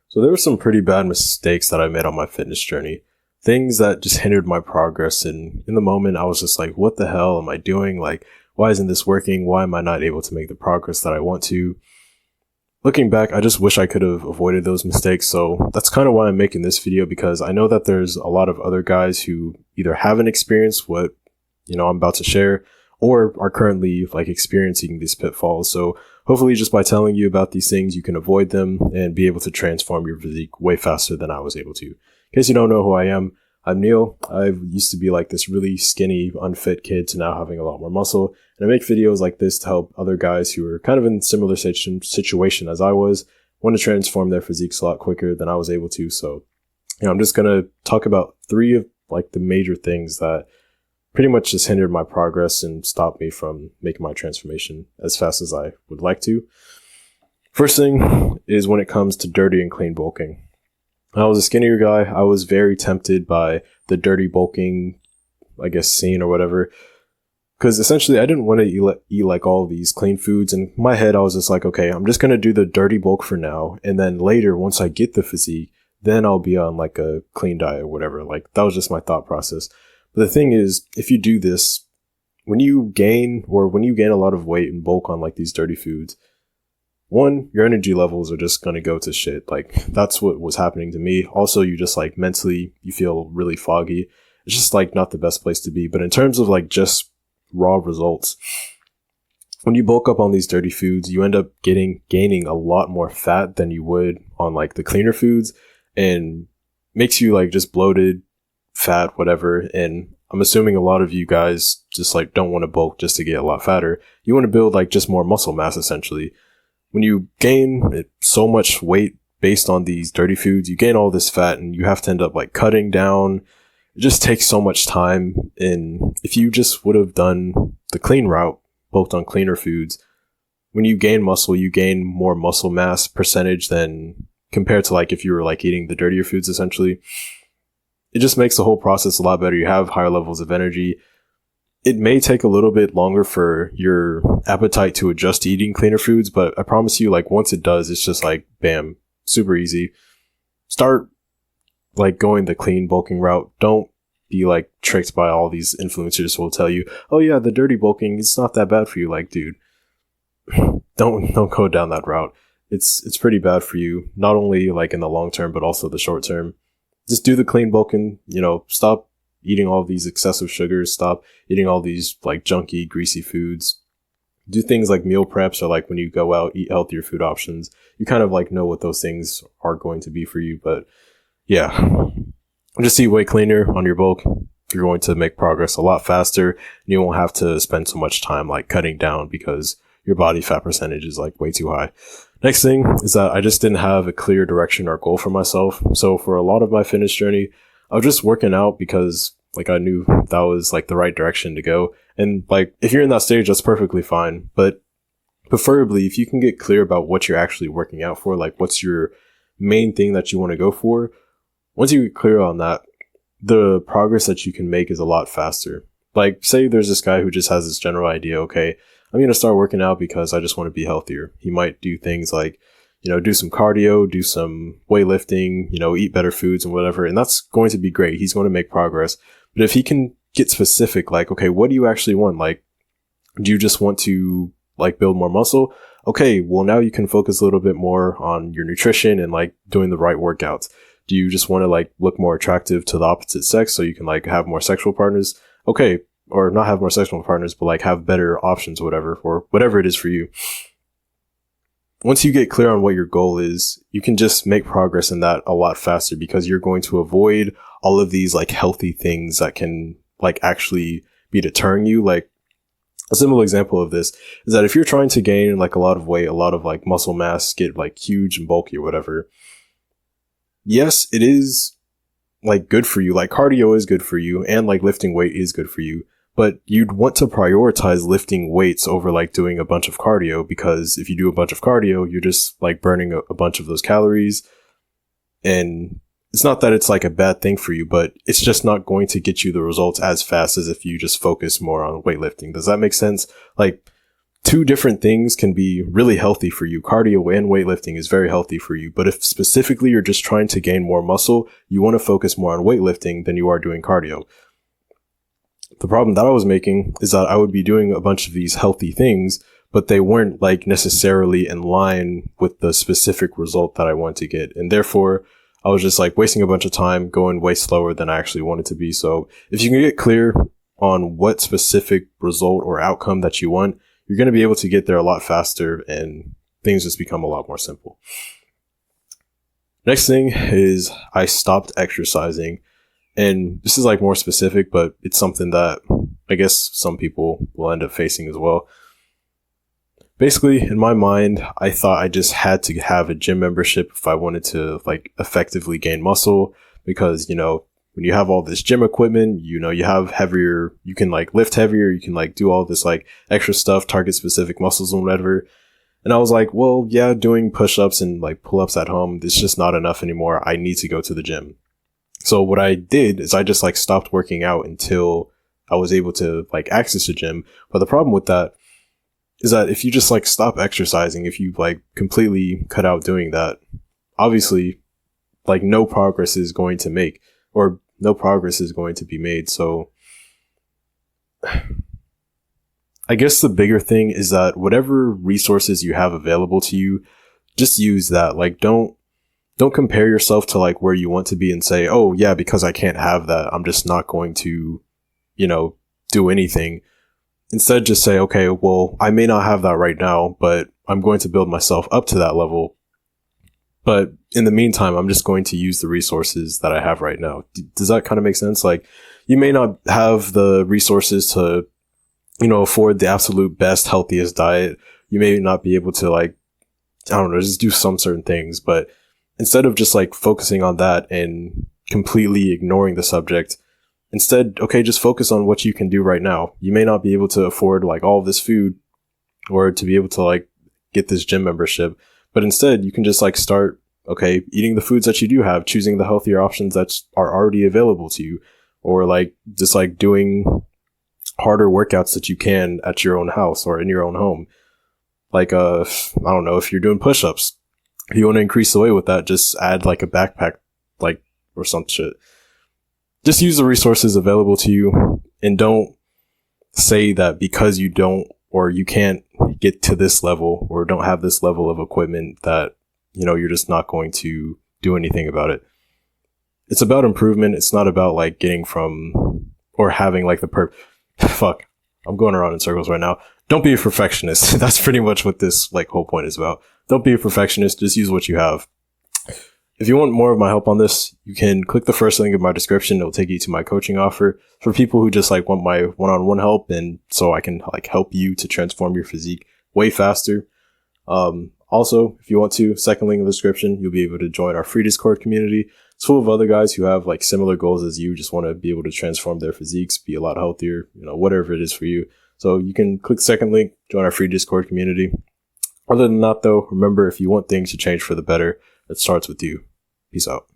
So there were some pretty bad mistakes that I made on my fitness journey. Things that just hindered my progress. And in the moment, I was just like, what the hell am I doing? Like, why isn't this working? Why am I not able to make the progress that I want to? Looking back, I just wish I could have avoided those mistakes. So that's kind of why I'm making this video, because I know that there's a lot of other guys who either haven't experienced what, I'm about to share, or are currently like experiencing these pitfalls. So hopefully just by telling you about these things, you can avoid them and be able to transform your physique way faster than I was able to. In case you don't know who I am, I'm Neal. I used to be like this really skinny, unfit kid to now having a lot more muscle. And I make videos like this to help other guys who are kind of in similar situation as I was, want to transform their physiques a lot quicker than I was able to. So, I'm just going to talk about 3 of like the major things that pretty much just hindered my progress and stopped me from making my transformation as fast as I would like to. First thing is when it comes to dirty and clean bulking. I was a skinnier guy. I was very tempted by the dirty bulking, scene or whatever. Because essentially I didn't want to eat like all these clean foods. In my head, I was just like, okay, I'm just going to do the dirty bulk for now. And then later, once I get the physique, then I'll be on like a clean diet or whatever. Like that was just my thought process. But the thing is, if you do this, when you gain a lot of weight and bulk on like these dirty foods, one, your energy levels are just going to go to shit. Like that's what was happening to me. Also, you just like mentally, you feel really foggy. It's just like not the best place to be. But in terms of like just raw results, when you bulk up on these dirty foods, you end up gaining a lot more fat than you would on like the cleaner foods, and makes you like just bloated, fat, whatever. And I'm assuming a lot of you guys just like don't want to bulk just to get a lot fatter. You want to build like just more muscle mass essentially. When you gain so much weight based on these dirty foods, you gain all this fat and you have to end up like cutting down. It just takes so much time. And if you just would have done the clean route, bulked on cleaner foods, when you gain muscle, you gain more muscle mass percentage than compared to like if you were like eating the dirtier foods essentially. It just makes the whole process a lot better. You have higher levels of energy. It may take a little bit longer for your appetite to adjust to eating cleaner foods, but I promise you, like once it does, it's just like, bam, super easy. Start like going the clean bulking route. Don't be like tricked by all these influencers who will tell you, oh yeah, the dirty bulking, it's not that bad for you. Like, dude, don't go down that route. It's pretty bad for you, not only like in the long term, but also the short term. Just do the clean bulking, stop eating all these excessive sugars, stop eating all these like junky, greasy foods. Do things like meal preps, or like when you go out, eat healthier food options. You kind of like know what those things are going to be for you. But yeah, just eat way cleaner on your bulk. You're going to make progress a lot faster, and you won't have to spend so much time like cutting down because your body fat percentage is like way too high. Next thing is that I just didn't have a clear direction or goal for myself. So for a lot of my fitness journey, I was just working out because like I knew that was like the right direction to go. And like if you're in that stage, that's perfectly fine. But preferably if you can get clear about what you're actually working out for, like what's your main thing that you want to go for, once you get clear on that, the progress that you can make is a lot faster. Like say there's this guy who just has this general idea, okay, I'm going to start working out because I just want to be healthier. He might do things like, do some cardio, do some weightlifting, eat better foods and whatever. And that's going to be great. He's going to make progress. But if he can get specific, like, okay, what do you actually want? Like, do you just want to like build more muscle? Okay, well now you can focus a little bit more on your nutrition and like doing the right workouts. Do you just want to like look more attractive to the opposite sex so you can like have more sexual partners? Okay, or not have more sexual partners, but like have better options or whatever it is for you. Once you get clear on what your goal is, you can just make progress in that a lot faster because you're going to avoid all of these like healthy things that can like actually be deterring you. Like a simple example of this is that if you're trying to gain like a lot of weight, a lot of like muscle mass, get like huge and bulky or whatever, yes, it is like good for you. Like cardio is good for you and like lifting weight is good for you. But you'd want to prioritize lifting weights over like doing a bunch of cardio, because if you do a bunch of cardio, you're just like burning a bunch of those calories. And it's not that it's like a bad thing for you, but it's just not going to get you the results as fast as if you just focus more on weightlifting. Does that make sense? Like two different things can be really healthy for you. Cardio and weightlifting is very healthy for you. But if specifically you're just trying to gain more muscle, you want to focus more on weightlifting than you are doing cardio. The problem that I was making is that I would be doing a bunch of these healthy things, but they weren't like necessarily in line with the specific result that I want to get. And therefore, I was just like wasting a bunch of time, going way slower than I actually wanted to be. So if you can get clear on what specific result or outcome that you want, you're going to be able to get there a lot faster and things just become a lot more simple. Next thing is I stopped exercising. And this is like more specific, but it's something that I guess some people will end up facing as well. Basically, in my mind, I thought I just had to have a gym membership if I wanted to like effectively gain muscle, because, you know, when you have all this gym equipment, you know, you have heavier, you can like lift heavier, you can like do all this like extra stuff, target specific muscles and whatever. And I was like, well, yeah, doing push-ups and like pull-ups at home, it's just not enough anymore. I need to go to the gym. So what I did is I just like stopped working out until I was able to like access a gym. But the problem with that is that if you just like stop exercising, if you like completely cut out doing that, obviously like no progress is going to be made. So I guess the bigger thing is that whatever resources you have available to you, just use that. Like don't compare yourself to like where you want to be and say, oh yeah, because I can't have that, I'm just not going to, you know, do anything. Instead, just say, okay, well, I may not have that right now, but I'm going to build myself up to that level. But in the meantime, I'm just going to use the resources that I have right now. Does that kind of make sense? Like, you may not have the resources to, you know, afford the absolute best, healthiest diet. You may not be able to like, I don't know, just do some certain things. But instead of just like focusing on that and completely ignoring the subject, instead, okay, just focus on what you can do right now. You may not be able to afford like all of this food or to be able to like get this gym membership, but instead you can just like start, okay, eating the foods that you do have, choosing the healthier options that are already available to you, or like just like doing harder workouts that you can at your own house or in your own home. Like, I don't know, if you're doing push-ups, if you want to increase the weight with that, just add like a backpack, like, or some shit. Just use the resources available to you, and don't say that because you don't or you can't get to this level or don't have this level of equipment that, you know, you're just not going to do anything about it. It's about improvement. It's not about like getting from or having like the fuck. I'm going around in circles right now. Don't be a perfectionist. That's pretty much what this like whole point is about. Don't be a perfectionist. Just use what you have. If you want more of my help on this, you can click the first link in my description. It'll take you to my coaching offer for people who just like want my one-on-one help, and so I can like help you to transform your physique way faster. Also, if you want to, second link in the description, you'll be able to join our free Discord community. It's full of other guys who have like similar goals as you, just want to be able to transform their physiques, be a lot healthier, you know, whatever it is for you. So you can click the second link, join our free Discord community. Other than that though, remember, if you want things to change for the better, it starts with you. Peace out.